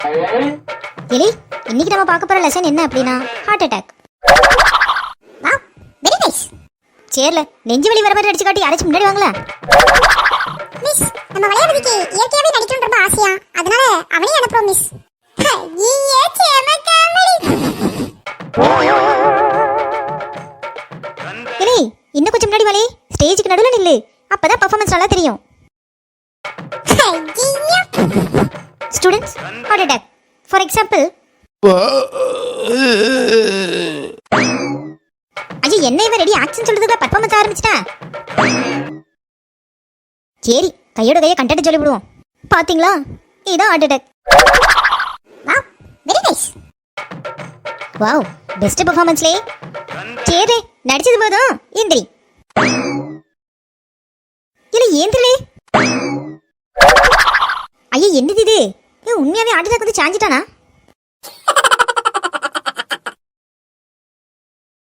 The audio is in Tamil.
எலி, இன்னைக்கு நம்ம பார்க்க போற லெசன் என்ன அப்படின்னா heart attack. Wow, very nice. சேர்ல நெஞ்சு வலி வர மாதிரி அடிச்சு காட்டி யாராச்சும் முன்னாடி வாங்களா? மிஸ், நம்ம வளையாபதிக்கு இயற்கையாவே நடிக்கணும் ரொம்ப ஆசையா, அதனால அவனையும் அனுப்புறோம் மிஸ். ஐயே சேமக்காமலி. எலி, இன்னும் கொஞ்சம் முன்னாடி வாளே, ஸ்டேஜுக்கு நடுவுல நில்லு, அப்பதான் பெர்ஃபார்மன்ஸ் நல்லா தெரியும். ஐயே. Students, heart attack. For example, ஐயோ என்ன இவன் ரெடி ஆக்ஷன் சொல்றதுக்குள்ள பெர்ஃபார்மன்ஸ் ஆரம்பிச்சிட்டா. சரி, கையோட கையை கண்டென்ட் சொல்லி விடுவோம். பாத்தீங்களா, இதான் heart attack. Wow, very nice. Wow, best பெர்ஃபார்மன்ஸ்லே. சரி, நடிச்சது போதும், எந்திரி. இல்ல ஏந்திரலே. ஐயா என்னது இது? உண்மையாவே ஹார்ட் அட்டாக் வந்து சாஞ்சிட்டானா?